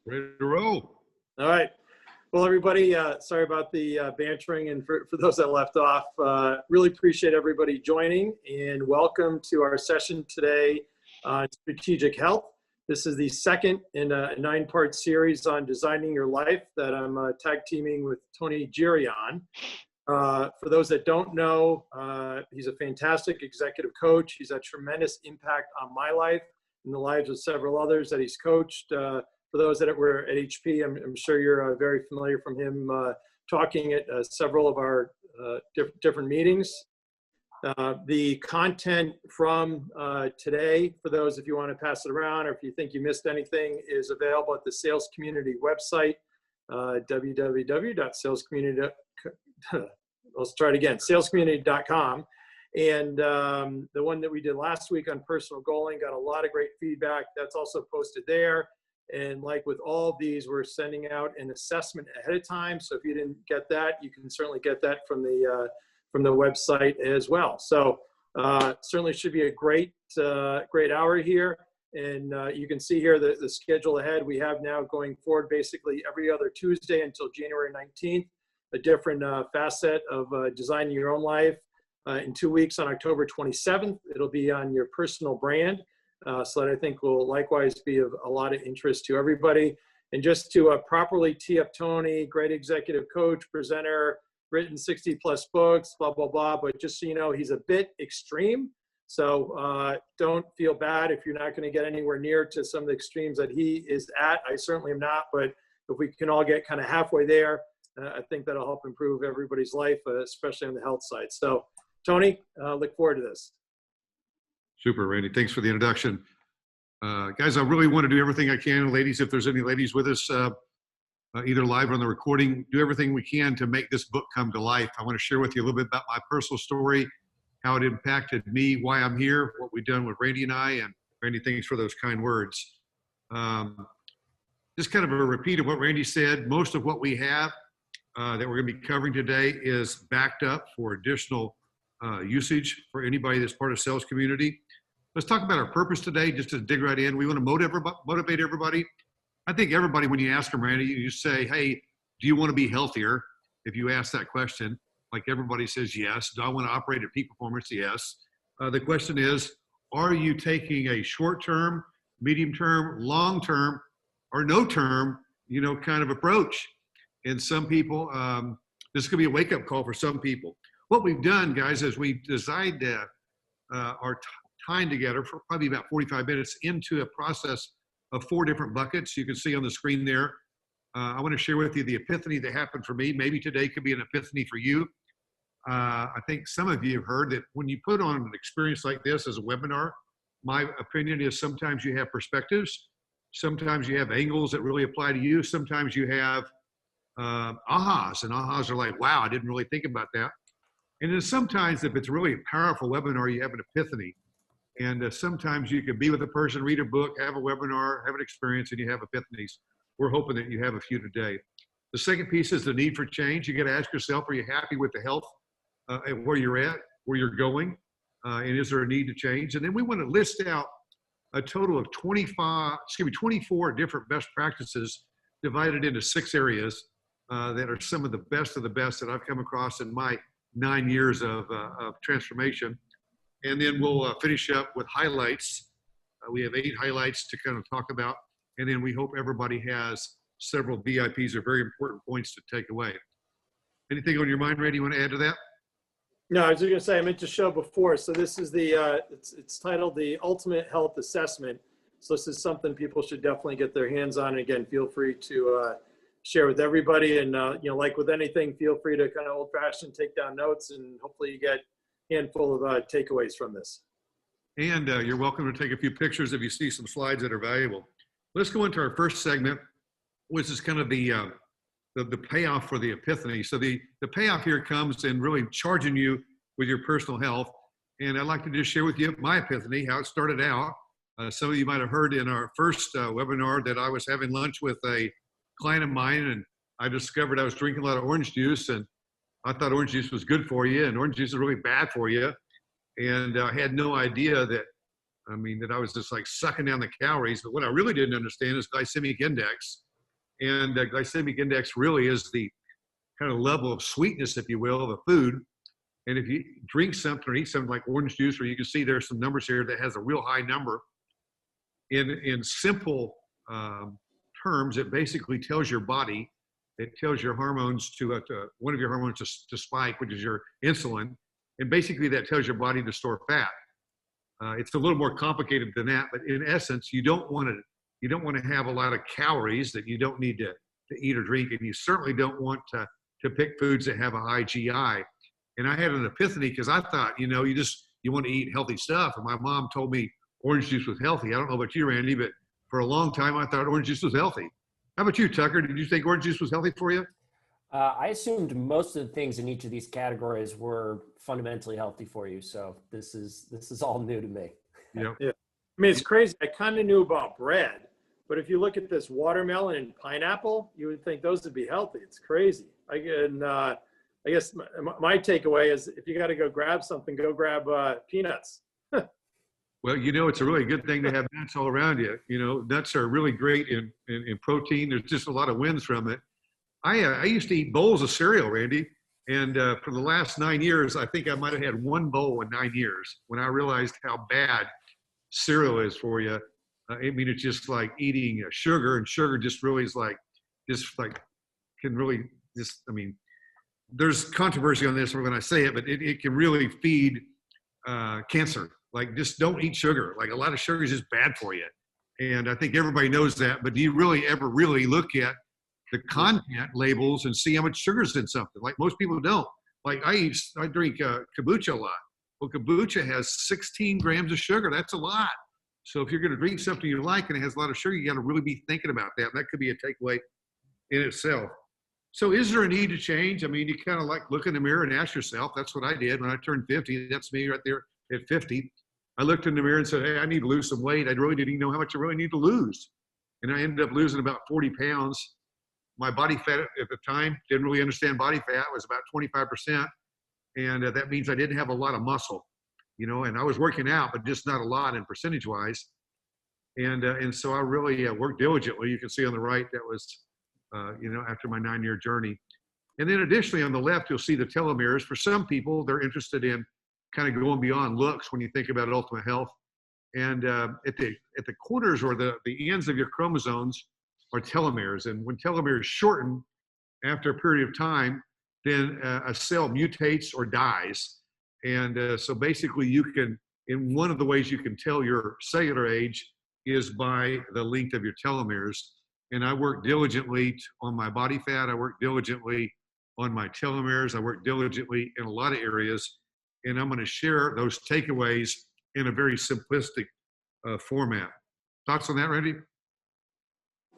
Ready to roll. All right. Well, everybody, sorry about the bantering, and for those that left off, really appreciate everybody joining, and welcome to our session today on strategic health. This is the second in a 9-part series on designing your life that I'm tag teaming with Tony Giri on. For those that don't know, he's a fantastic executive coach. He's had tremendous impact on my life and the lives of several others that he's coached. For those that were at HP, I'm sure you're very familiar from him talking at several of our different meetings. The content from today, for those if you want to pass it around or if you think you missed anything, is available at the Sales Community website, salescommunity.com. And the one that we did last week on personal goaling got a lot of great feedback. That's also posted there. And like with all of these, we're sending out an assessment ahead of time. So if you didn't get that, you can certainly get that from the website as well. So certainly should be a great hour here. And you can see here the schedule ahead. We have now going forward basically every other Tuesday until January 19th, a different facet of designing your own life. In 2 weeks on October 27th, it'll be on your personal brand. So that I think will likewise be of a lot of interest to everybody. And just to properly tee up Tony, great executive coach, presenter, written 60 plus books, blah, blah, blah. But just so you know, he's a bit extreme. So don't feel bad if you're not going to get anywhere near to some of the extremes that he is at. I certainly am not, but if we can all get kind of halfway there, I think that'll help improve everybody's life, especially on the health side. So Tony, look forward to this. Super, Randy. Thanks for the introduction. Guys, I really want to do everything I can. Ladies, if there's any ladies with us, either live or on the recording, do everything we can to make this book come to life. I want to share with you a little bit about my personal story, how it impacted me, why I'm here, what we've done with Randy and I. And Randy, thanks for those kind words. Just kind of a repeat of what Randy said. Most of what we have that we're going to be covering today is backed up for additional usage for anybody that's part of Sales Community. Let's talk about our purpose today, just to dig right in. We want to motivate everybody. I think everybody, when you ask them, Randy, you say, hey, do you want to be healthier? If you ask that question, like everybody says yes. Do I want to operate at peak performance? Yes. The question is, are you taking a short-term, medium-term, long-term, or no-term, kind of approach? And some people, this could be a wake-up call for some people. What we've done, guys, is we designed our time together for probably about 45 minutes into a process of 4 different buckets. You can see on the screen there. I want to share with you the epiphany that happened for me. Maybe today could be an epiphany for you. I think some of you have heard that when you put on an experience like this as a webinar, my opinion is sometimes you have perspectives. Sometimes you have angles that really apply to you. Sometimes you have ahas, and ahas are like, wow, I didn't really think about that. And then sometimes if it's really a powerful webinar, you have an epiphany. And sometimes you can be with a person, read a book, have a webinar, have an experience, and you have epiphanies. We're hoping that you have a few today. The second piece is the need for change. You got to ask yourself, are you happy with the health and where you're at, where you're going? And is there a need to change? And then we want to list out a total of 24 different best practices divided into 6 areas that are some of the best that I've come across in my 9 years of transformation. And then we'll finish up with highlights. We have 8 highlights to kind of talk about. And then we hope everybody has several VIPs or very important points to take away. Anything on your mind, Randy, you want to add to that? No, I was just going to say, I meant to show before. So this is the, it's titled the Ultimate Health Assessment. So this is something people should definitely get their hands on. And again, feel free to share with everybody. And, like with anything, feel free to kind of old-fashioned take down notes, and hopefully you get a handful of takeaways from this. And you're welcome to take a few pictures if you see some slides that are valuable. Let's go into our first segment, which is kind of the payoff for the epiphany. So the payoff here comes in really charging you with your personal health. And I'd like to just share with you my epiphany, how it started out. Some of you might have heard in our first webinar that I was having lunch with a client of mine, and I discovered I was drinking a lot of orange juice, and I thought orange juice was good for you, and orange juice is really bad for you. And I had no idea that I was just like sucking down the calories. But what I really didn't understand is glycemic index. And glycemic index really is the kind of level of sweetness, if you will, of a food. And if you drink something or eat something like orange juice, or you can see there's some numbers here that has a real high number. In simple terms, it basically tells your body, it tells your hormones to one of your hormones to spike, which is your insulin. And basically that tells your body to store fat. It's a little more complicated than that, but in essence, you don't want to have a lot of calories that you don't need to eat or drink, and you certainly don't want to pick foods that have a high GI. And I had an epiphany because I thought, you want to eat healthy stuff, and my mom told me orange juice was healthy. I don't know about you, Randy, but for a long time I thought orange juice was healthy. How about you, Tucker? Did you think orange juice was healthy for you? I assumed most of the things in each of these categories were fundamentally healthy for you. So this is all new to me. Yeah. Yeah. I mean, it's crazy. I kind of knew about bread, but if you look at this watermelon and pineapple, you would think those would be healthy. It's crazy. I guess my takeaway is if you got to go grab something, go grab peanuts. Well, it's a really good thing to have nuts all around you. Nuts are really great in protein. There's just a lot of wins from it. I used to eat bowls of cereal, Randy, and for the last 9 years, I think I might have had one bowl in 9 years when I realized how bad cereal is for you. It's just like eating sugar, and sugar just really is can really there's controversy on this when I say it, but it can really feed cancer. Like, just don't eat sugar. Like, a lot of sugar is just bad for you. And I think everybody knows that, but do you really ever really look at the content labels and see how much sugar's in something? Like, most people don't. Like, I drink kombucha a lot. Well, kombucha has 16 grams of sugar. That's a lot. So if you're going to drink something you like and it has a lot of sugar, you got to really be thinking about that. And that could be a takeaway in itself. So is there a need to change? You kind of like look in the mirror and ask yourself. That's what I did when I turned 50. That's me right there at 50. I looked in the mirror and said, hey, I need to lose some weight. I really didn't even know how much I really need to lose. And I ended up losing about 40 pounds. My body fat at the time, didn't really understand body fat, was about 25%. And that means I didn't have a lot of muscle, and I was working out, but just not a lot in percentage wise. And so I really worked diligently. You can see on the right, that was, after my 9-year journey. And then additionally on the left, you'll see the telomeres. For some people, they're interested in kind of going beyond looks when you think about ultimate health. And at the corners or the ends of your chromosomes are telomeres. And when telomeres shorten after a period of time, then a cell mutates or dies. And so basically in one of the ways you can tell your cellular age is by the length of your telomeres. And I work diligently on my body fat. I work diligently on my telomeres. I work diligently in a lot of areas. And I'm going to share those takeaways in a very simplistic format. Thoughts on that, Randy?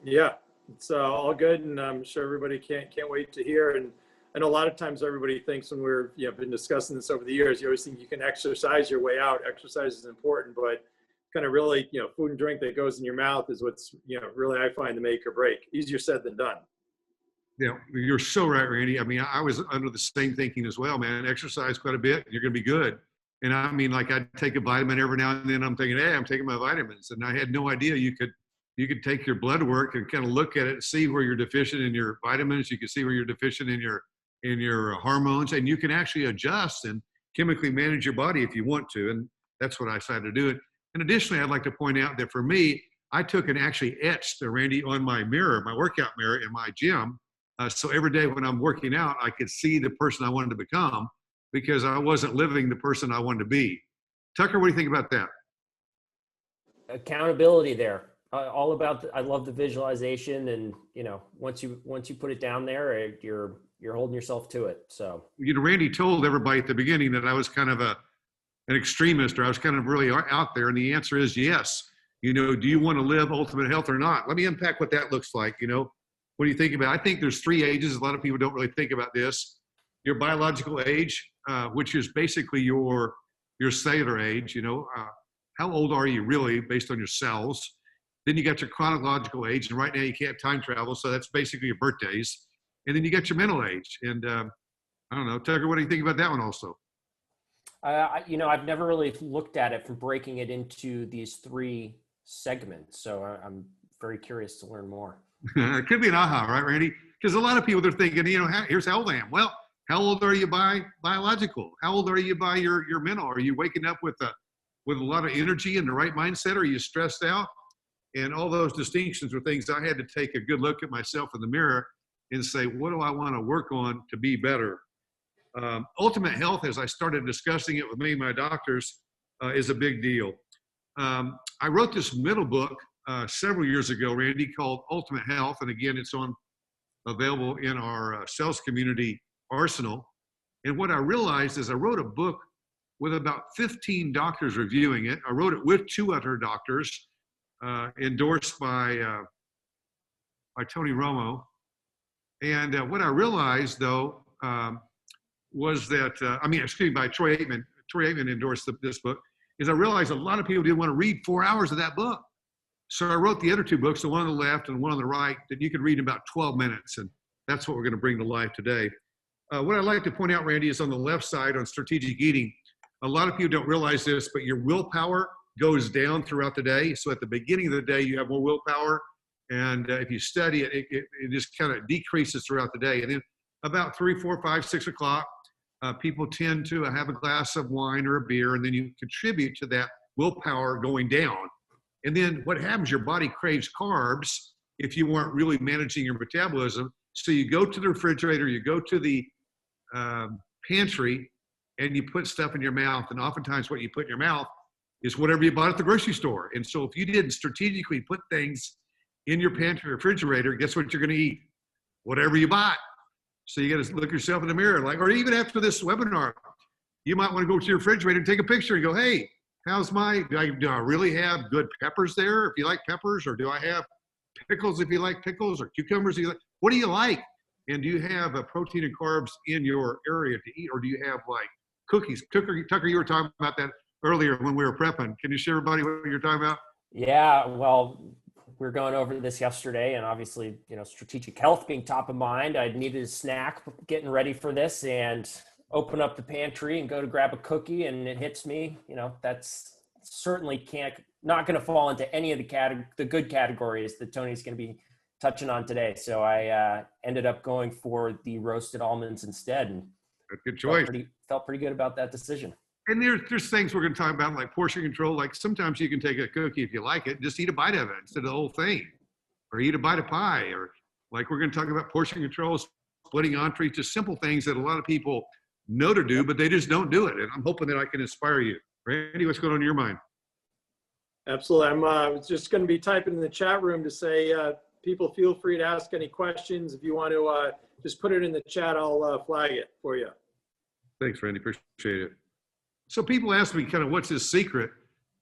Yeah, it's all good, and I'm sure everybody can't wait to hear. And I know a lot of times everybody thinks when we're been discussing this over the years, you always think you can exercise your way out. Exercise is important, but kind of really food and drink that goes in your mouth is what's really, I find, the make or break. Easier said than done. Yeah, you're so right, Randy. I was under the same thinking as well, man. Exercise quite a bit, you're going to be good. And I'd take a vitamin every now and then. I'm thinking, hey, I'm taking my vitamins, and I had no idea you could take your blood work and kind of look at it and see where you're deficient in your vitamins. You can see where you're deficient in your hormones, and you can actually adjust and chemically manage your body if you want to. And that's what I decided to do. And additionally, I'd like to point out that for me, I took and actually etched Randy on my mirror, my workout mirror in my gym. So every day when I'm working out, I could see the person I wanted to become because I wasn't living the person I wanted to be. Tucker, what do you think about that? Accountability there. All about I love the visualization, and once you put it down there, you're holding yourself to it. So Randy told everybody at the beginning that I was kind of an extremist, or I was kind of really out there, and the answer is yes. Do you want to live ultimate health or not? Let me unpack what that looks like. What do you think about it? I think there's 3 ages. A lot of people don't really think about this. Your biological age, which is basically your cellular age. How old are you really based on your cells? Then you got your chronological age, and right now you can't time travel, so that's basically your birthdays. And then you got your mental age. And I don't know, Tucker, what do you think about that one also? I've never really looked at it from breaking it into these 3 segments, so I'm very curious to learn more. It could be an aha, right, Randy? Because a lot of people, they're thinking, here's how old I am. Well, how old are you by biological? How old are you by your mental? Are you waking up with a lot of energy and the right mindset? Are you stressed out? And all those distinctions are things I had to take a good look at myself in the mirror and say, what do I want to work on to be better? Ultimate health, as I started discussing it with me and my doctors, is a big deal. I wrote this middle book several years ago, Randy, called Ultimate Health. And again, it's available in our sales community arsenal. And what I realized is I wrote a book with about 15 doctors reviewing it. I wrote it with 2 other doctors, endorsed by Tony Romo. And what I realized, though, was that, by Troy Aikman. Troy Aikman endorsed this book, is I realized a lot of people didn't want to read 4 hours of that book. So I wrote the other 2 books, the one on the left and one on the right, that you could read in about 12 minutes. And that's what we're going to bring to life today. What I'd like to point out, Randy, is on the left side on strategic eating. A lot of people don't realize this, but your willpower goes down throughout the day. So at the beginning of the day, you have more willpower. And if you study it, it just kind of decreases throughout the day. And then about 3, 4, 5, 6 o'clock, people tend to have a glass of wine or a beer, and then you contribute to that willpower going down. And then what happens, your body craves carbs if you weren't really managing your metabolism. So you go to the refrigerator, you go to the pantry, and you put stuff in your mouth. And oftentimes what you put in your mouth is whatever you bought at the grocery store. And so if you didn't strategically put things in your pantry or refrigerator, guess what you're going to eat? Whatever you bought. So you got to look yourself in the mirror, or even after this webinar, you might want to go to your refrigerator and take a picture and go, hey, do I really have good peppers there if you like peppers, or do I have pickles if you like pickles, or cucumbers if you like? What do you like? And do you have protein and carbs in your area to eat, or do you have like cookies? Tucker, you were talking about that earlier when we were prepping. Can you share everybody what you're talking about? Yeah, well, we were going over this yesterday, and obviously, strategic health being top of mind, I needed a snack getting ready for this, and open up the pantry and go to grab a cookie, and it hits me, that's certainly not going to fall into any of the good categories that Tony's going to be touching on today. So I ended up going for the roasted almonds instead, and good choice. Felt pretty good about that decision. And there's things we're going to talk about, like portion control. Like sometimes you can take a cookie if you like it, just eat a bite of it instead of the whole thing, or eat a bite of pie, or like we're going to talk about portion control, splitting entrees, just simple things that a lot of people know to do, but they just don't do it. And I'm hoping that I can inspire you. Randy, what's going on in your mind? Absolutely. I'm just going to be typing in the chat room to say, people feel free to ask any questions. If you want to just put it in the chat, I'll flag it for you. Thanks, Randy. Appreciate it. So people ask me kind of what's his secret.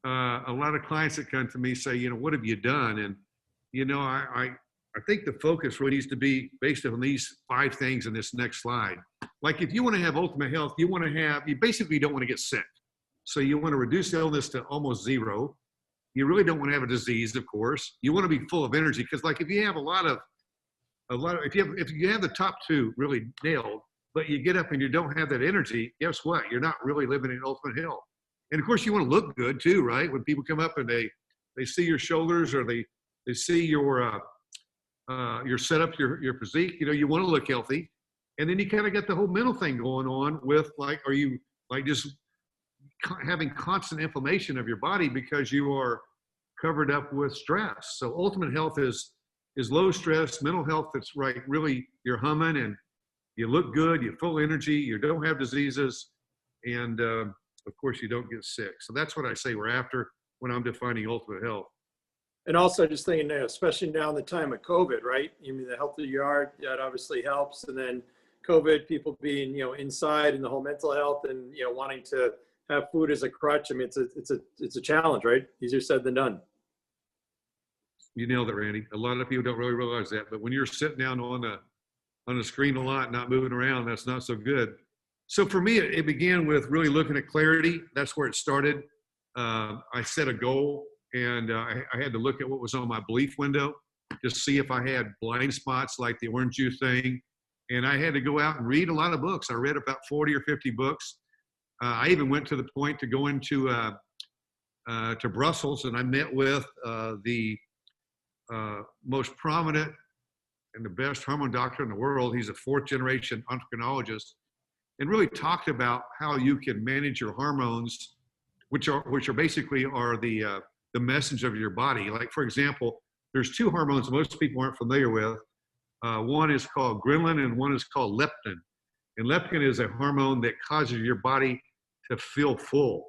A lot of clients that come to me say, what have you done? And, I think the focus really needs to be based on these 5 things in this next slide. Like if you want to have ultimate health, you basically don't want to get sick. So you want to reduce illness to almost 0. You really don't want to have a disease, of course. You want to be full of energy, because like if you have if you have the top 2 really nailed, but you get up and you don't have that energy, guess what? You're not really living in ultimate health. And of course you want to look good too, right? When people come up and they see your shoulders, or they see your setup, your physique, you want to look healthy. And then you kind of get the whole mental thing going on with are you just having constant inflammation of your body because you are covered up with stress. So ultimate health is low stress, mental health that's really you're humming and you look good, you're full energy, you don't have diseases, and of course you don't get sick. So that's what I say we're after when I'm defining ultimate health. And also just thinking, especially now in the time of COVID, right? The healthier you are, that obviously helps. And then COVID, people being, inside, and the whole mental health, and, wanting to have food as a crutch. It's a challenge, right? Easier said than done. You nailed it, Randy. A lot of people don't really realize that, but when you're sitting down on the screen a lot, not moving around, that's not so good. So for me, it began with really looking at clarity. That's where it started. I set a goal, and I had to look at what was on my belief window, just see if I had blind spots like the orange juice thing. And I had to go out and read a lot of books. I read about 40 or 50 books. I even went to the point to go into to Brussels, and I met with the most prominent and the best hormone doctor in the world. He's a 4th generation endocrinologist, and really talked about how you can manage your hormones, which are basically the messenger of your body. Like, for example, there's 2 hormones most people aren't familiar with. One is called ghrelin and one is called leptin. And leptin is a hormone that causes your body to feel full.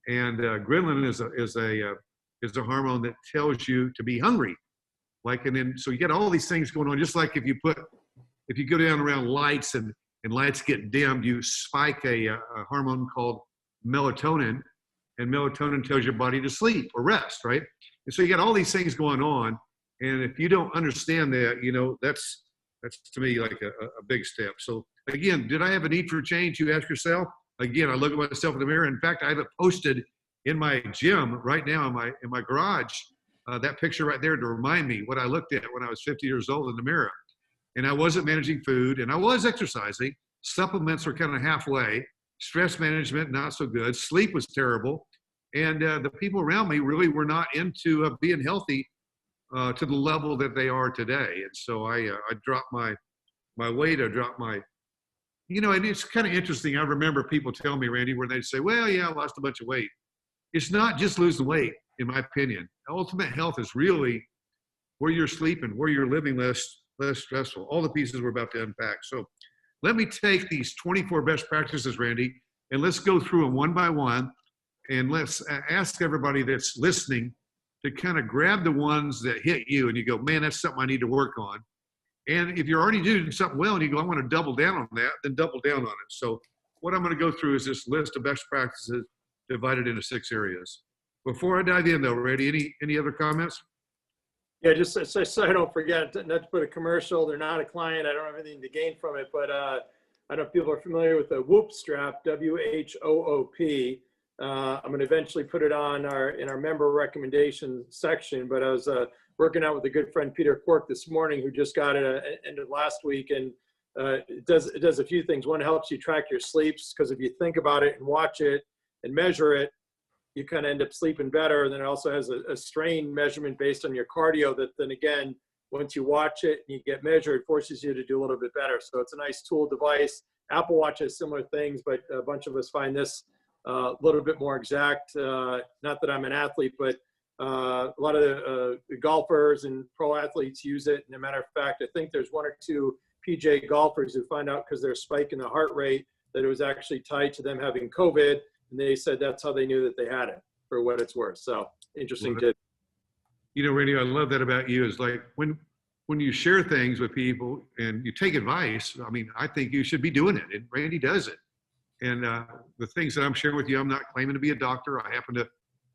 And ghrelin is a hormone that tells you to be hungry. So you get all these things going on. Just like if you go down around lights and lights get dimmed, you spike a hormone called melatonin, and melatonin tells your body to sleep or rest, right? And so you got all these things going on. And if you don't understand that, that's to me like a big step. So again, did I have a need for change? You ask yourself. Again, I look at myself in the mirror. In fact, I have it posted in my gym right now in my garage, that picture right there to remind me what I looked at when I was 50 years old in the mirror. And I wasn't managing food, and I was exercising. Supplements were kind of halfway. Stress management, not so good. Sleep was terrible. And the people around me really were not into being healthy to the level that they are today. And so I dropped my weight. I dropped my, and it's kind of interesting. I remember people telling me, Randy, where they'd say, well, yeah, I lost a bunch of weight. It's not just losing weight, in my opinion. Ultimate health is really where you're sleeping, where you're living less stressful. All the pieces we're about to unpack. So let me take these 24 best practices, Randy, and let's go through them one by one. And let's ask everybody that's listening to kind of grab the ones that hit you and you go, man, that's something I need to work on. And if you're already doing something well and you go, I want to double down on that, then double down on it. So what I'm going to go through is this list of best practices divided into 6 areas. Before I dive in though, Randy, any other comments? Yeah, just so I don't forget, not to put a commercial, they're not a client, I don't have anything to gain from it, but I don't know if people are familiar with the Whoop strap, WHOOP. I'm going to eventually put it on in our member recommendation section, but I was working out with a good friend, Peter Quirk, this morning, who just got it at the end of last week, and it does a few things. One, helps you track your sleeps, because if you think about it and watch it and measure it, you kind of end up sleeping better. And then it also has a strain measurement based on your cardio that then again, once you watch it and you get measured, it forces you to do a little bit better. So it's a nice tool device. Apple Watch has similar things, but a bunch of us find this a little bit more exact. Not that I'm an athlete, but a lot of the golfers and pro athletes use it. And as a matter of fact, I think there's 1 or 2 PJ golfers who find out because there's a spike in the heart rate that it was actually tied to them having COVID. And they said that's how they knew that they had it, for what it's worth. So interesting. Randy, I love that about you, is like when you share things with people and you take advice, I mean, I think you should be doing it. And Randy does it. And the things that I'm sharing with you, I'm not claiming to be a doctor. I happen to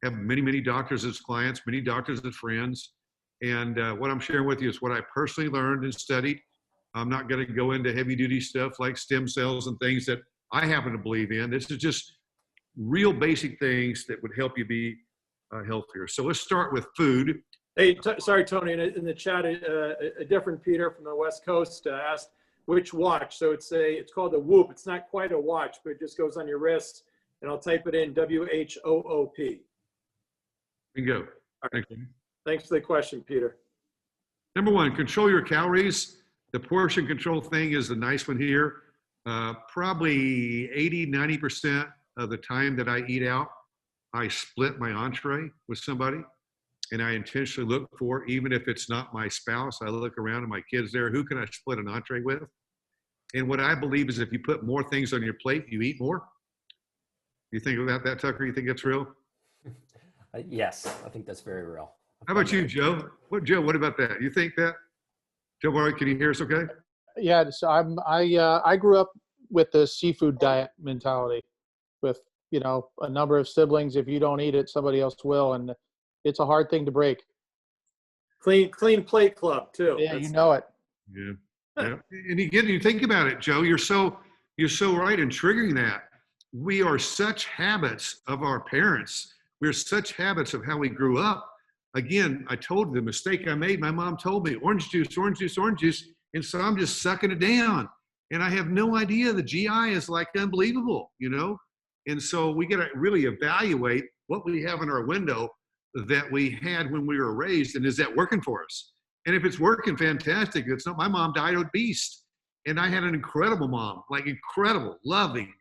have many, many doctors as clients, many doctors as friends. And what I'm sharing with you is what I personally learned and studied. I'm not going to go into heavy duty stuff like stem cells and things that I happen to believe in. This is just real basic things that would help you be healthier. So let's start with food. Hey, sorry, Tony, in the chat, a different Peter from the West Coast asked which watch. So it's called a Whoop. It's not quite a watch, but it just goes on your wrist, and I'll type it in, WHOOP. Bingo. Right. Thanks for the question, Peter. Number 1, control your calories. The portion control thing is the nice one here. Probably 80-90% of the time that I eat out, I split my entree with somebody, and I intentionally look for, even if it's not my spouse, I look around and my kids there, who can I split an entree with? And what I believe is if you put more things on your plate, you eat more. You think about that, Tucker? You think that's real? Yes, I think that's very real. How about you, Joe? What about that? You think that? Joe, all right, can you hear us okay? Yeah, so I grew up with the seafood diet mentality with, a number of siblings. If you don't eat it, somebody else will. And it's a hard thing to break. Clean plate club too. Yeah, you know it. Yeah. And again, you think about it, Joe, you're so right in triggering that. We are such habits of our parents. We're such habits of how we grew up. Again, I told the mistake I made. My mom told me orange juice, orange juice, orange juice. And so I'm just sucking it down. And I have no idea. The GI is like unbelievable, And so we got to really evaluate what we have in our window that we had when we were raised, and is that working for us? And if it's working, fantastic. It's not. My mom died obese, and I had an incredible mom, like incredible, loving,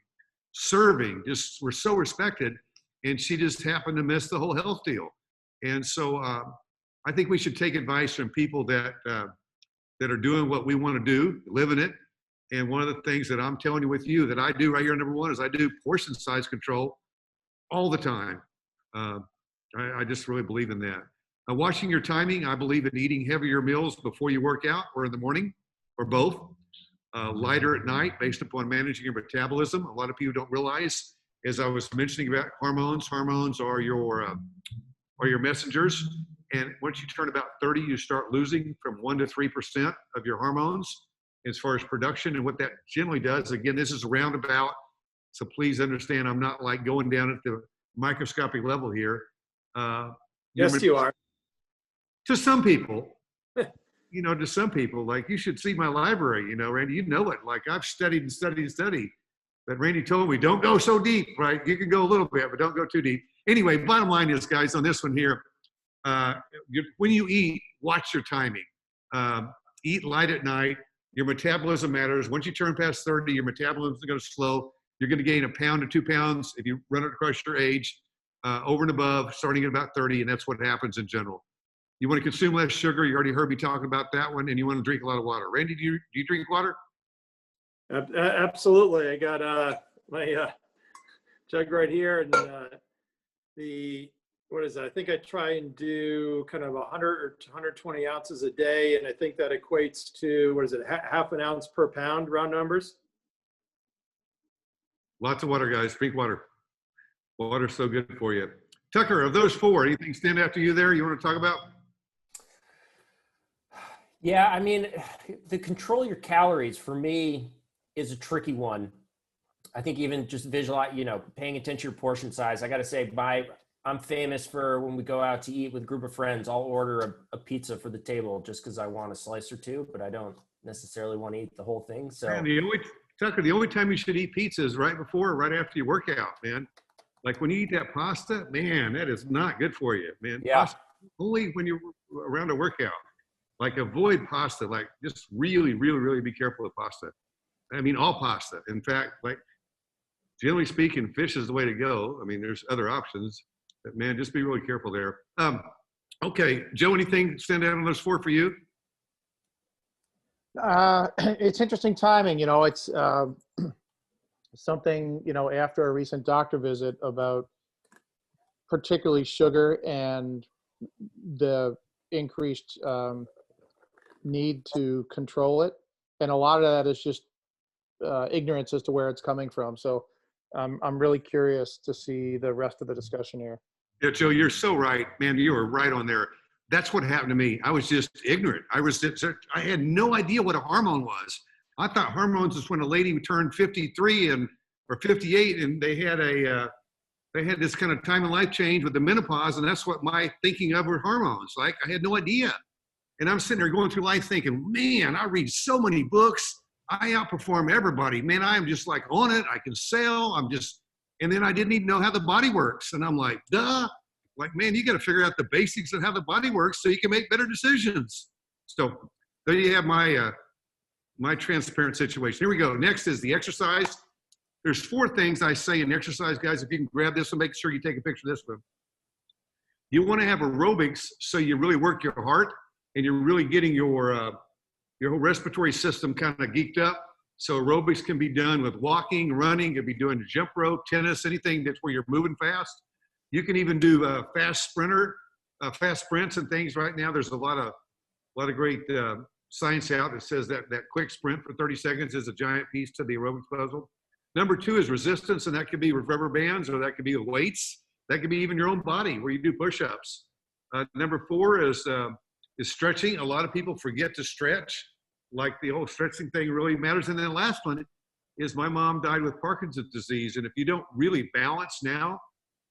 serving, just were so respected. And she just happened to miss the whole health deal. And so I think we should take advice from people that are doing what we want to do, living it. And one of the things that I'm telling you with you that I do right here, number one, is I do portion size control all the time. I just really believe in that. Watching your timing, I believe in eating heavier meals before you work out or in the morning or both. Lighter at night based upon managing your metabolism. A lot of people don't realize, as I was mentioning about hormones are your messengers. And once you turn about 30, you start losing from 1 to 3% of your hormones as far as production. And what that generally does, again, this is a roundabout. So please understand, I'm not like going down at the microscopic level here. Yes, you are. To some people, to some people, like you should see my library, Randy, you know it. Like I've studied and studied and studied. But Randy told me, don't go so deep, right? You can go a little bit, but don't go too deep. Anyway, bottom line is, guys, on this one here, when you eat, watch your timing. Eat light at night. Your metabolism matters. Once you turn past 30, your metabolism is going to slow. You're going to gain 1 pound to 2 pounds if you run it across your age, over and above, starting at about 30, and that's what happens in general. You want to consume less sugar. You already heard me talking about that one, and you want to drink a lot of water. Randy, do you drink water? Absolutely. I got my jug right here, and what is that? I think I try and do kind of 100 or 120 ounces a day, and I think that equates to, half an ounce per pound, round numbers? Lots of water, guys. Drink water. Water's so good for you. Tucker, of those 4, anything stand out to you there you want to talk about? Yeah, I mean, the control your calories for me is a tricky one. I think even just visualize, paying attention to your portion size. I got to say, I'm famous for when we go out to eat with a group of friends, I'll order a pizza for the table just because I want a slice or two, but I don't necessarily want to eat the whole thing. So, man, Tucker, the only time you should eat pizza is right before or right after you work out, man. Like when you eat that pasta, man, that is not good for you, man. Yeah. Pasta, only when you're around a workout. Like avoid pasta. Like just really, really, really be careful of pasta. I mean, all pasta. In fact, like generally speaking, fish is the way to go. I mean, there's other options, but man, just be really careful there. Okay, Joe, anything stand out on those 4 for you? It's interesting timing. It's something, after a recent doctor visit about particularly sugar and the increased need to control it. And a lot of that is just ignorance as to where it's coming from. So I'm really curious to see the rest of the discussion here. Yeah, Joe, you're so right, man. You were right on there. That's what happened to me. I was just ignorant. I had no idea what a hormone was. I thought hormones was when a lady turned 53 or 58, and they had this kind of time of life change with the menopause, and that's what my thinking of were hormones. Like I had no idea. And I'm sitting there going through life thinking, man, I read so many books. I outperform everybody. Man, I am just like on it. I can sell. And then I didn't even know how the body works. And I'm like, duh. Like, man, you got to figure out the basics of how the body works so you can make better decisions. So there you have my transparent situation. Here we go. Next is the exercise. There's 4 things I say in exercise, guys. If you can grab this one, make sure you take a picture of this one. You want to have aerobics so you really work your heart and you're really getting your whole respiratory system kind of geeked up. So aerobics can be done with walking, running. You can be doing jump rope, tennis, anything that's where you're moving fast. You can even do fast sprints and things. Right now, there's a lot of great science out that says that quick sprint for 30 seconds is a giant piece to the aerobics puzzle. Number 2 is resistance, and that could be with rubber bands, or that could be with weights. That could be even your own body where you do push-ups. Number 4 is stretching. A lot of people forget to stretch. Like the whole stretching thing really matters. And then the last one is my mom died with Parkinson's disease. And if you don't really balance now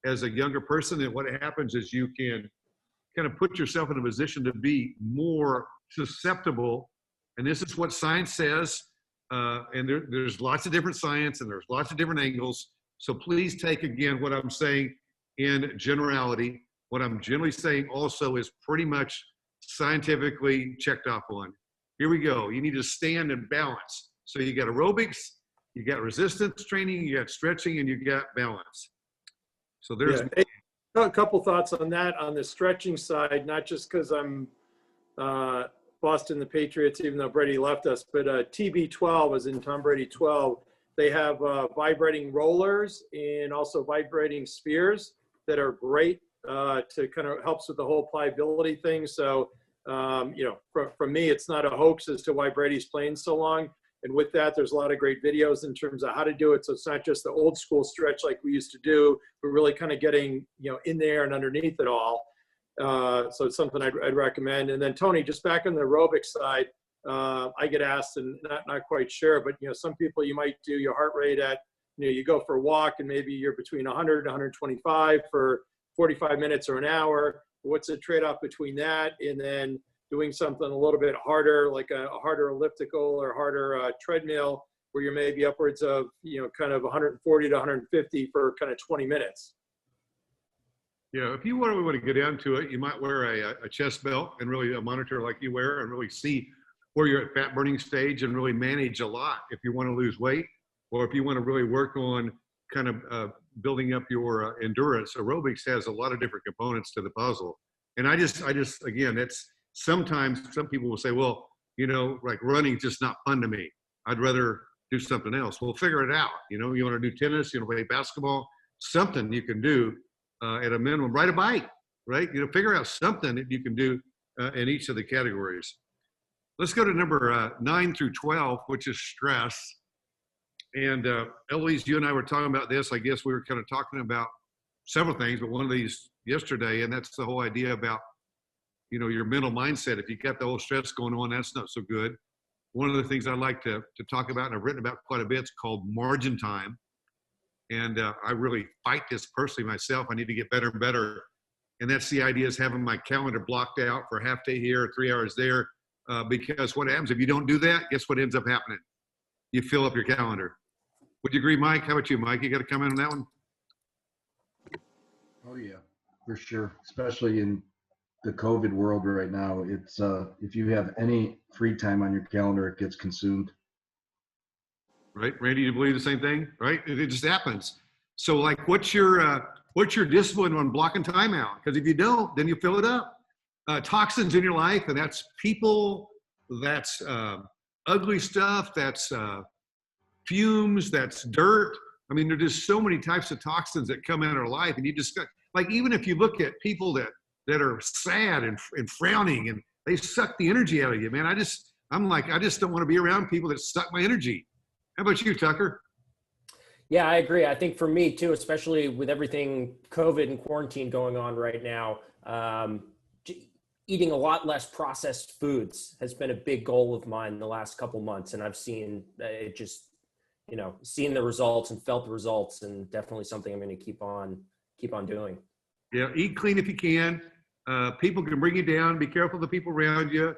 as a younger person, then what happens is you can kind of put yourself in a position to be more susceptible. And this is what science says. And there's lots of different science and there's lots of different angles. So please take, again, what I'm saying in generality. What I'm generally saying also is pretty much scientifically checked off on. Here we go. You need to stand and balance. So you got aerobics, you got resistance training, you got stretching, and you got balance. So there's a couple thoughts on that, on the stretching side, not just because I'm Boston, the Patriots, even though Brady left us, but TB12, as in Tom Brady 12, they have vibrating rollers and also vibrating spheres that are great to kind of helps with the whole pliability thing. So, you know, for me, it's not a hoax as to why Brady's playing so long. And with that, there's a lot of great videos in terms of how to do it. So it's not just the old school stretch like we used to do, but really kind of getting, you know, in there and underneath it all. So it's something I'd recommend. And then Tony, just back on the aerobic side, I get asked and not quite sure, but, you know, some people you might do your heart rate at, you know, you go for a walk and maybe you're between 100 and 125 for 45 minutes or an hour. What's the trade-off between that and then doing something a little bit harder, like a harder elliptical or harder treadmill, where you're maybe upwards of, you know, kind of 140 to 150 for kind of 20 minutes? Yeah, if you want to get down to it, you might wear a chest belt and really a monitor like you wear and really see where you're at fat burning stage and really manage a lot if you want to lose weight, or if you want to really work on kind of building up your endurance. Aerobics has a lot of different components to the puzzle. And I just again, it's sometimes some people will say, well, you know, like running's just not fun to me. I'd rather do something else. Well, figure it out. You know, you want to do tennis, you want to play basketball, something you can do at a minimum. Ride a bike, right? You know, figure out something that you can do in each of the categories. Let's go to number 9 through 12, which is stress. And Eloise, you and I were talking about this. I guess we were kind of talking about several things, but one of these yesterday, and that's the whole idea about, you know, your mental mindset. If you got the whole stress going on, that's not so good. One of the things I like to talk about, and I've written about quite a bit, is called margin time. And I really fight this personally myself. I need to get better and better. And that's the idea, is having my calendar blocked out for a half day here, 3 hours there. Because what happens if you don't do that, guess what ends up happening? You fill up your calendar. Would you agree, Mike? How about you, Mike? You got a comment on that one? Oh yeah, for sure. Especially in the COVID world right now, it's if you have any free time on your calendar, it gets consumed. Right, Randy, you believe the same thing? Right, it just happens. So, like, what's your discipline on blocking time out? Because if you don't, then you fill it up. Toxins in your life, and that's people, that's ugly stuff, that's fumes, that's dirt. I mean, there's just so many types of toxins that come in our life, and you just got, like, even if you look at people that are sad and frowning, and they suck the energy out of you, man. I just don't want to be around people that suck my energy. How about you, Tucker? Yeah, I agree. I think for me too, especially with everything COVID and quarantine going on right now, eating a lot less processed foods has been a big goal of mine the last couple months. And I've seen it just, you know, seen the results and felt the results, and definitely something I'm going to keep on doing. Yeah, eat clean if you can. People can bring you down. Be careful of the people around you.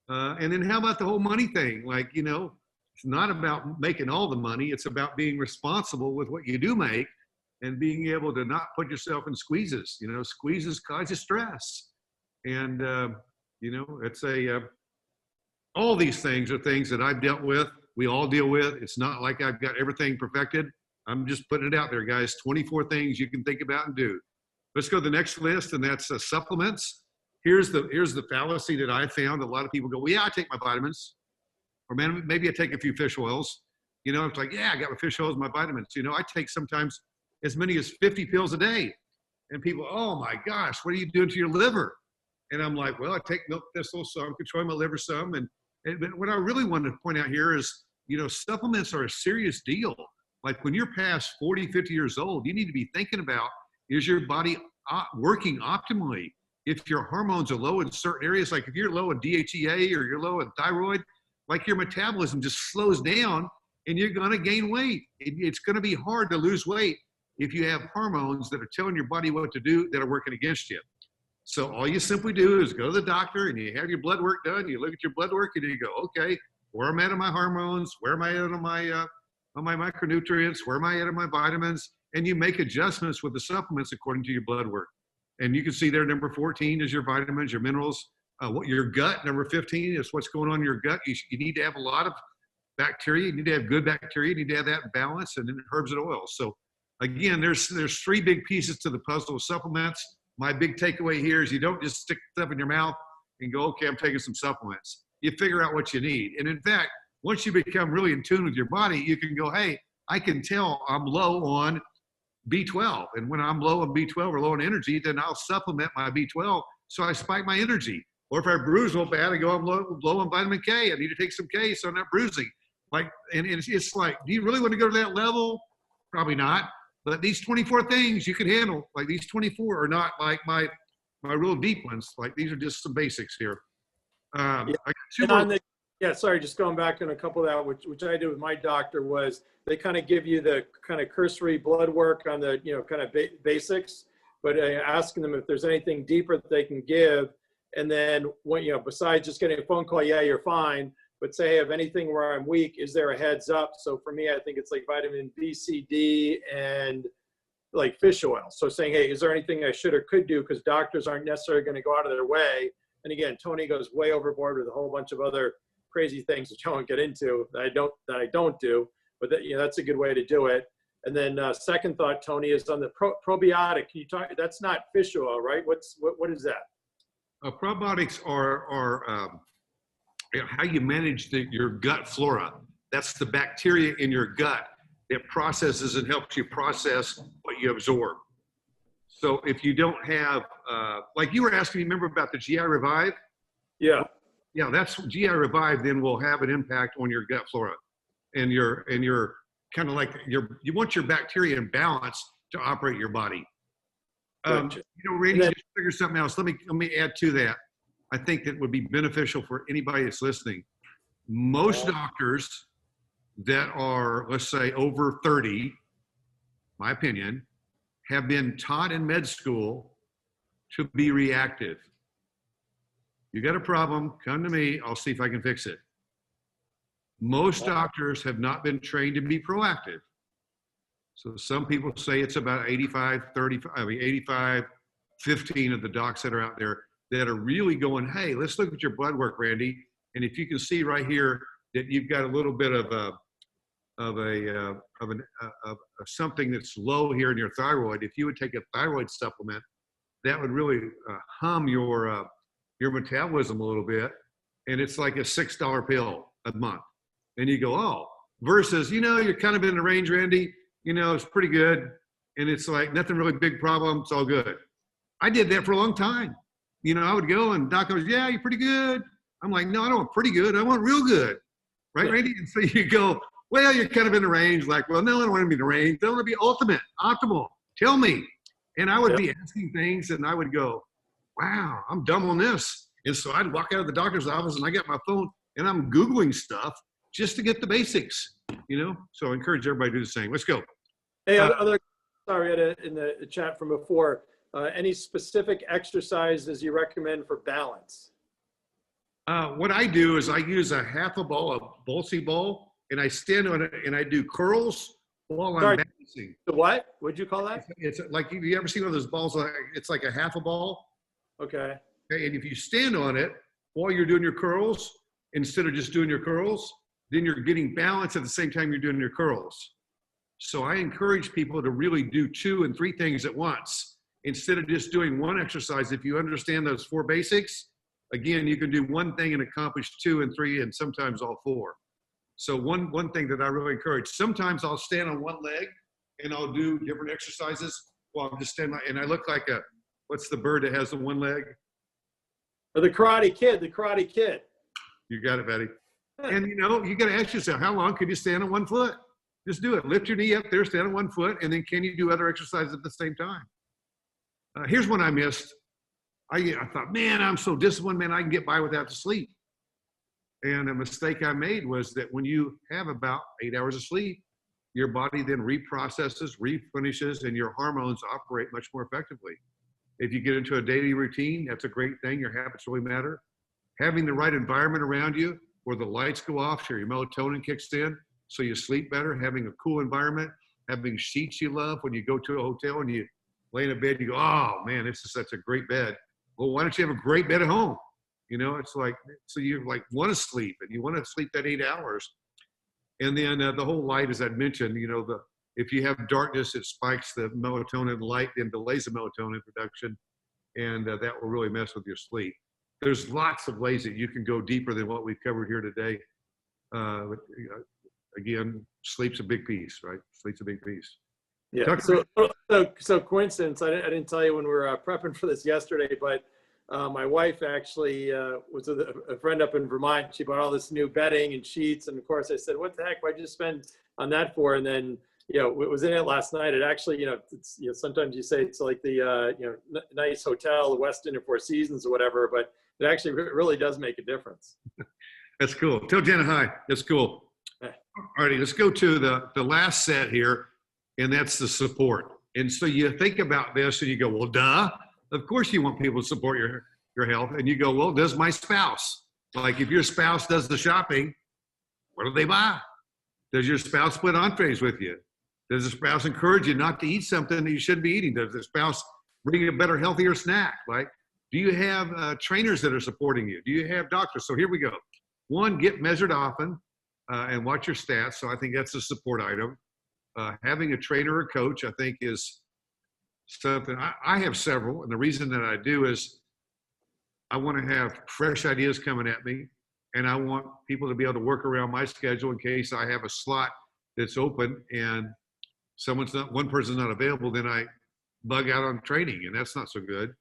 And then how about the whole money thing? Like, you know, it's not about making all the money. It's about being responsible with what you do make and being able to not put yourself in squeezes. You know, squeezes cause you stress. And, you know, it's all these things are things that I've dealt with. We all deal with. It's not like I've got everything perfected. I'm just putting it out there, guys. 24 things you can think about and do. Let's go to the next list, and that's supplements. Here's the fallacy that I found. A lot of people go, well, yeah, I take my vitamins. Or man, maybe I take a few fish oils. You know, it's like, yeah, I got my fish oils, my vitamins. You know, I take sometimes as many as 50 pills a day. And people, oh my gosh, what are you doing to your liver? And I'm like, well, I take milk thistle, so I'm controlling my liver some. But what I really wanted to point out here is, you know, supplements are a serious deal. Like when you're past 40, 50 years old, you need to be thinking about, is your body working optimally? If your hormones are low in certain areas, like if you're low in DHEA or you're low in thyroid, like your metabolism just slows down and you're going to gain weight. It's going to be hard to lose weight if you have hormones that are telling your body what to do that are working against you. So all you simply do is go to the doctor and you have your blood work done. You look at your blood work and you go, okay, where am I at on my hormones? Where am I at on my micronutrients? Where am I at on my vitamins? And you make adjustments with the supplements according to your blood work. And you can see there, number 14 is your vitamins, your minerals, What your gut, number 15, is what's going on in your gut. You need to have a lot of bacteria. You need to have good bacteria. You need to have that in balance, and then herbs and oils. So again, there's 3 big pieces to the puzzle of supplements. My big takeaway here is you don't just stick stuff in your mouth and go, okay, I'm taking some supplements. You figure out what you need. And in fact, once you become really in tune with your body, you can go, hey, I can tell I'm low on B12. And when I'm low on B12 or low on energy, then I'll supplement my B12 so I spike my energy. Or if I bruise real bad, I go, I'm low on vitamin K. I need to take some K so I'm not bruising. Like, and it's like, do you really want to go to that level? Probably not. But these 24 things you can handle. Like these 24 are not like my real deep ones. Like these are just some basics here. I got 2 more. Sorry, just going back on a couple of that, which I did with my doctor, was they kind of give you the kind of cursory blood work on the, kind of basics, but asking them if there's anything deeper that they can give. And then when, besides just getting a phone call, yeah, you're fine, but say, hey, if anything where I'm weak, is there a heads up? So for me, I think it's like vitamin B, C, D, and like fish oil. So saying, hey, is there anything I should or could do? Because doctors aren't necessarily going to go out of their way. And again, Tony goes way overboard with a whole bunch of other crazy things which I won't get into that I don't do, but that's a good way to do it. And then second thought, Tony, is on the probiotic. Can you talk? That's not fish oil, right? What is that? Probiotics are how you manage your gut flora. That's the bacteria in your gut. It processes and helps you process what you absorb. So if you don't have, like you were asking me, remember about the GI Revive? Yeah. Yeah, that's GI Revive. Then will have an impact on your gut flora, and your kind of like you want your bacteria in balance to operate your body. Gotcha. Randy, just figure something else. Let me add to that. I think that would be beneficial for anybody that's listening. Most doctors that are, let's say, over 30, my opinion, have been taught in med school to be reactive. You got a problem, come to me, I'll see if I can fix it. Most doctors have not been trained to be proactive. So some people say it's about 85, 15 of the docs that are out there that are really going, hey, let's look at your blood work, Randy. And if you can see right here that you've got a little bit of something that's low here in your thyroid, if you would take a thyroid supplement, that would really hum your metabolism a little bit. And it's like a $6 pill a month. And you go, oh, versus, you're kind of in the range, Randy, it's pretty good. And it's like nothing really big problem. It's all good. I did that for a long time. I would go and doc goes, yeah, you're pretty good. I'm like, no, I don't want pretty good. I want real good. Right, Randy? And so you go, well, you're kind of in the range. Like, well, no, I don't want to be in the range. I want to be ultimate, optimal. Tell me. And I would be asking things and I would go, wow, I'm dumb on this. And so I'd walk out of the doctor's office and I got my phone and I'm Googling stuff just to get the basics, So I encourage everybody to do the same. Let's go. Hey, in the chat from before, any specific exercises you recommend for balance? What I do is I use a half a ball of Bolsey ball and I stand on it and I do curls while I'm balancing. The what? What'd you call that? It's like, you ever seen one of those balls? It's like a half a ball. Okay. And if you stand on it while you're doing your curls, instead of just doing your curls, then you're getting balance at the same time you're doing your curls. So I encourage people to really do 2 and 3 things at once. Instead of just doing one exercise, if you understand those 4 basics, again, you can do one thing and accomplish 2 and 3 and sometimes all 4. So one thing that I really encourage, sometimes I'll stand on one leg and I'll do different exercises while I'm just standing, and I look like what's the bird that has the one leg? Or the Karate Kid. You got it, buddy. And you got to ask yourself, how long could you stand on one foot? Just do it. Lift your knee up there, stand on one foot, and then can you do other exercises at the same time? Here's one I missed. I thought, man, I'm so disciplined, man, I can get by without the sleep. And a mistake I made was that when you have about 8 hours of sleep, your body then reprocesses, replenishes, and your hormones operate much more effectively. If you get into a daily routine, that's a great thing. Your habits really matter. Having the right environment around you where the lights go off so your melatonin kicks in so you sleep better, having a cool environment, having sheets you love. When you go to a hotel and you lay in a bed, you go, oh man, this is such a great bed. Well, why don't you have a great bed at home? You know, it's like, so you like want to sleep and you want to sleep that 8 hours. And then the whole light, as I'd mentioned, you know, if you have darkness, it spikes the melatonin light and delays the melatonin production. And that will really mess with your sleep. There's lots of ways that you can go deeper than what we've covered here today. But, again, sleep's a big piece, right? Sleep's a big piece. Yeah. So coincidence. I didn't tell you when we were prepping for this yesterday, but my wife actually was with a friend up in Vermont. She bought all this new bedding and sheets, and of course I said, "What the heck? Why'd you spend on that for?" And then it was in it last night. It actually, it's sometimes you say it's like the nice hotel, the Westin or Four Seasons or whatever, but it actually really does make a difference. That's cool. Tell Jenna hi. That's cool. All righty, let's go to the last set here, and that's the support. And so you think about this and you go, well, duh. Of course you want people to support your health. And you go, well, does my spouse? Like if your spouse does the shopping, what do they buy? Does your spouse split entrees with you? Does the spouse encourage you not to eat something that you shouldn't be eating? Does the spouse bring you a better, healthier snack? Like, do you have trainers that are supporting you? Do you have doctors? So here we go. One, get measured often and watch your stats. So I think that's a support item. Having a trainer or coach, I think, is something. I have several, and the reason that I do is I want to have fresh ideas coming at me, and I want people to be able to work around my schedule in case I have a slot that's open and one person's not available, then I bug out on training, and that's not so good.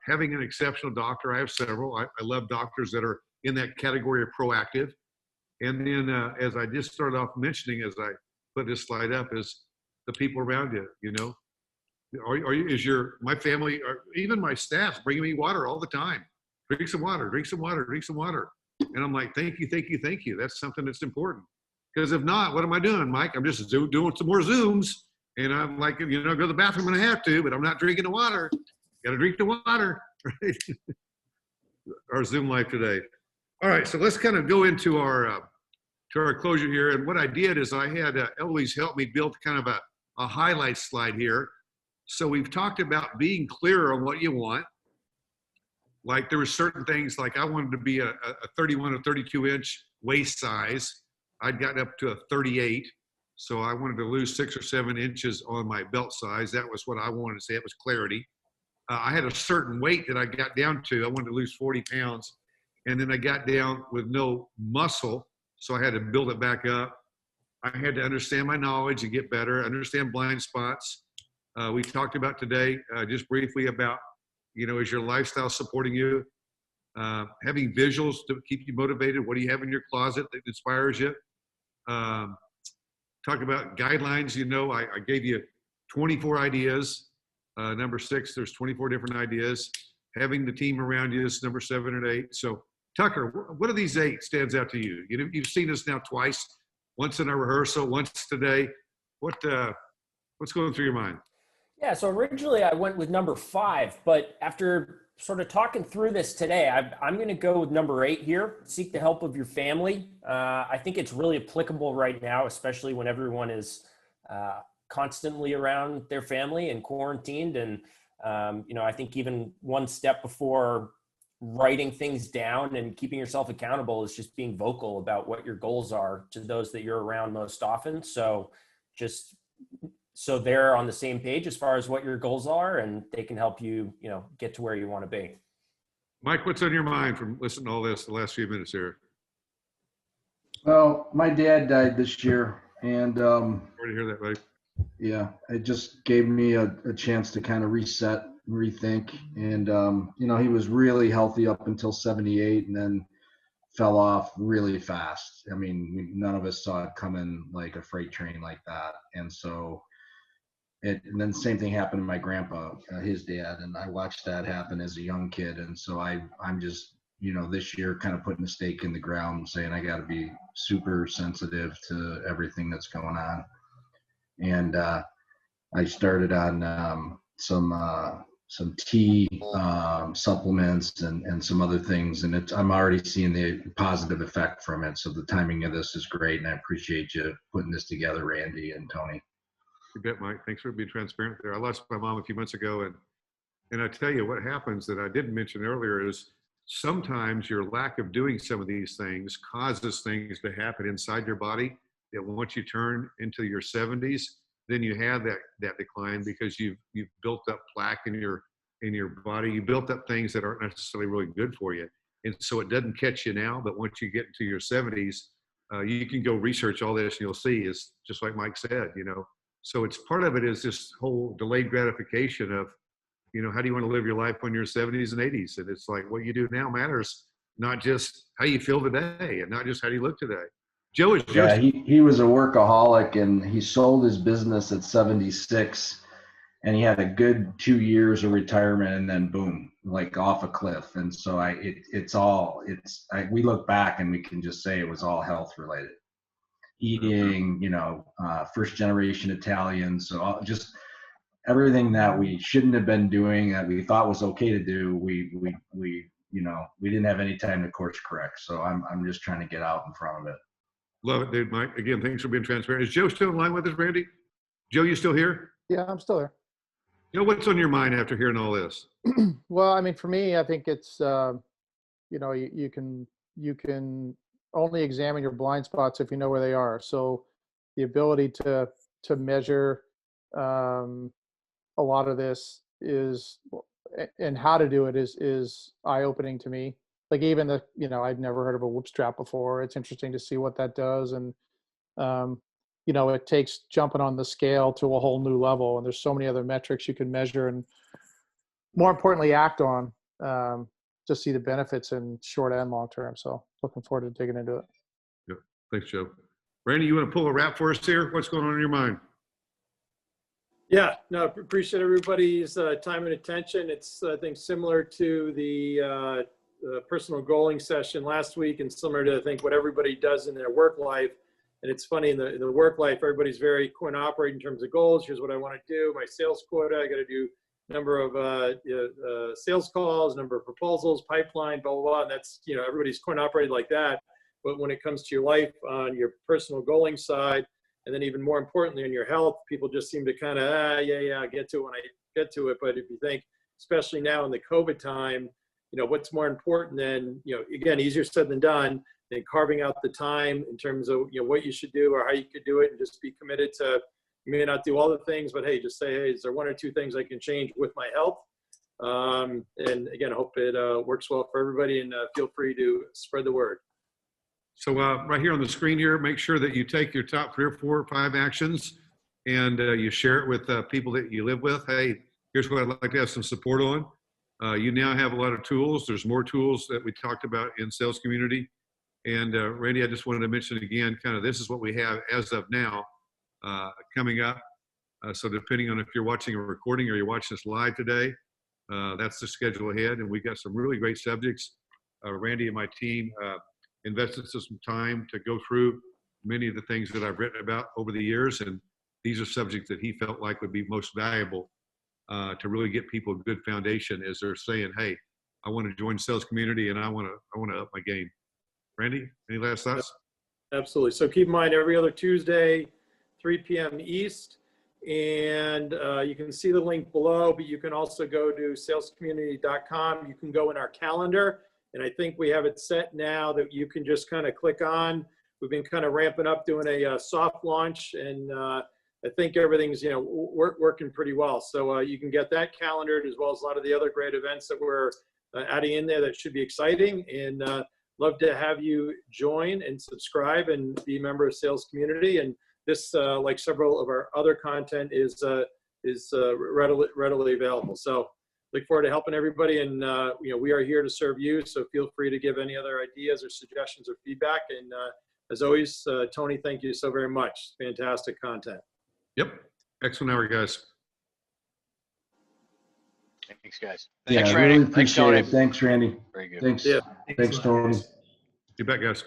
Having an exceptional doctor, I have several. I love doctors that are in that category of proactive. And then as I just started off mentioning, as I put this slide up, is the people around you, you know. My family, or even my staff's bringing me water all the time. Drink some water, drink some water, drink some water. And I'm like, thank you, thank you, thank you. That's something that's important. Because if not, what am I doing, Mike? I'm just doing some more Zooms. And I'm like, go to the bathroom when I have to, but I'm not drinking the water. Got to drink the water. Right? Our Zoom life today. All right, so let's kind of go into our closure here. And what I did is I had Eloise help me build kind of a highlight slide here. So we've talked about being clearer on what you want. Like there were certain things, like I wanted to be a 31 or 32 inch waist size. I'd gotten up to a 38. So I wanted to lose 6 or 7 inches on my belt size. That was what I wanted to say. It was clarity. I had a certain weight that I got down to. I wanted to lose 40 pounds. And then I got down with no muscle. So I had to build it back up. I had to understand my knowledge and get better, understand blind spots. We talked about today, just briefly about, is your lifestyle supporting you? Having visuals to keep you motivated. What do you have in your closet that inspires you? Talk about guidelines. I gave you 24 ideas. Number 6, there's 24 different ideas. Having the team around you is number 7 and 8. So Tucker, what of these 8 stands out to you? You've seen us now twice, once in a rehearsal, once today. What's going through your mind? Yeah, so originally I went with number 5, but after sort of talking through this today, I'm going to go with number 8 here. Seek the help of your family. I think it's really applicable right now, especially when everyone is constantly around their family and quarantined. And, I think even one step before writing things down and keeping yourself accountable is just being vocal about what your goals are to those that you're around most often. So just so they're on the same page as far as what your goals are, and they can help you, get to where you want to be. Mike, what's on your mind from listening to all this the last few minutes here? Well, my dad died this year, and Sorry to hear that, buddy. yeah, it just gave me a chance to kind of reset, rethink. And, he was really healthy up until 78 and then fell off really fast. I mean, none of us saw it coming like a freight train like that. And so and then the same thing happened to my grandpa, his dad, and I watched that happen as a young kid. And so I'm just, this year kind of putting a stake in the ground saying I got to be super sensitive to everything that's going on. And I started on some tea supplements and some other things, and I'm already seeing the positive effect from it. So the timing of this is great, and I appreciate you putting this together, Randy and Tony. You bet, Mike. Thanks for being transparent there. I lost my mom a few months ago, and I tell you what happens that I didn't mention earlier is sometimes your lack of doing some of these things causes things to happen inside your body that once you turn into your 70s, then you have that decline because you've built up plaque in your body. You built up things that aren't necessarily really good for you. And so it doesn't catch you now, but once you get into your 70s, you can go research all this and you'll see it's just like Mike said, you know. So it's part of it is this whole delayed gratification of, you know, how do you want to live your life when you're 70s and 80s? And it's like what you do now matters, not just how you feel today and not just how you look today. Joe is Yeah, he was a workaholic, and he sold his business at 76, and he had a good 2 years of retirement, and then boom, like off a cliff. And so we look back and we can just say it was all health related. Eating, you know, first generation Italian, so just everything that we shouldn't have been doing that we thought was okay to do, we you know, we didn't have any time to course correct. So I'm just trying to get out in front of it. Love it, dude. Mike, again, thanks for being transparent. Is Joe still in line with us, Randy? Joe, you still here? Yeah, I'm still there. You know, what's on your mind after hearing all this? Well, I mean, for me, I think it's, you know, you can only examine your blind spots if you know where they are. So the ability to measure a lot of this is, and how to do it is eye-opening to me. Like even you know, I'd never heard of a whoop strap before. It's interesting to see what that does. And, you know, it takes jumping on the scale to a whole new level. And there's so many other metrics you can measure and more importantly, act on, to see the benefits in short and long term. So looking forward to digging into it. Yeah. Thanks, Joe. Randy, you want to pull a wrap for us here? What's going on in your mind? Yeah, no, appreciate everybody's time and attention. It's, I think, similar to the personal goaling session last week and similar to, I think, what everybody does in their work life. And it's funny, in the work life, everybody's very coin-operated in terms of goals. Here's what I want to do. My sales quota, I got to do number of sales calls, number of proposals, pipeline, blah, blah, blah. And that's, you know, everybody's coin-operated like that. But when it comes to your life on your personal goaling side, and then even more importantly in your health, people just seem to kind of, I'll get to it when I get to it. But if you think, especially now in the COVID time, you know, what's more important than, you know, again, easier said than done, than carving out the time in terms of, you know, what you should do or how you could do it, and just be committed to, you may not do all the things, but hey, just say, hey, is there one or two things I can change with my health? And again, I hope it works well for everybody, and feel free to spread the word. So right here on the screen here, make sure that you take your top 3 or 4 or 5 actions and you share it with people that you live with. Hey, here's what I'd like to have some support on. You now have a lot of tools. There's more tools that we talked about in sales community. And Randy, I just wanted to mention again, kind of this is what we have as of now coming up. So depending on if you're watching a recording or you're watching us live today, that's the schedule ahead. And we've got some really great subjects. Randy and my team invested some time to go through many of the things that I've written about over the years. And these are subjects that he felt like would be most valuable to really get people a good foundation as they're saying, hey, I want to join sales community and I want to up my game. Randy, any last thoughts? Absolutely. So keep in mind, every other Tuesday, 3 p.m. East. And you can see the link below, but you can also go to salescommunity.com. You can go in our calendar. And I think we have it set now that you can just kind of click on. We've been kind of ramping up, doing a soft launch, and I think everything's, you know, working pretty well. So you can get that calendared, as well as a lot of the other great events that we're adding in there that should be exciting. And love to have you join and subscribe and be a member of Sales Community. And this, like several of our other content, is readily available. So look forward to helping everybody, and you know, we are here to serve you. So feel free to give any other ideas or suggestions or feedback. And as always, Tony, thank you so very much. Fantastic content. Yep. Excellent hour, guys. Thanks, guys. Yeah, Thanks, I Randy. really Thanks, appreciate Tony. it. Thanks, Randy. Very good. Thanks. Yeah. Thanks, Tony. You bet, guys.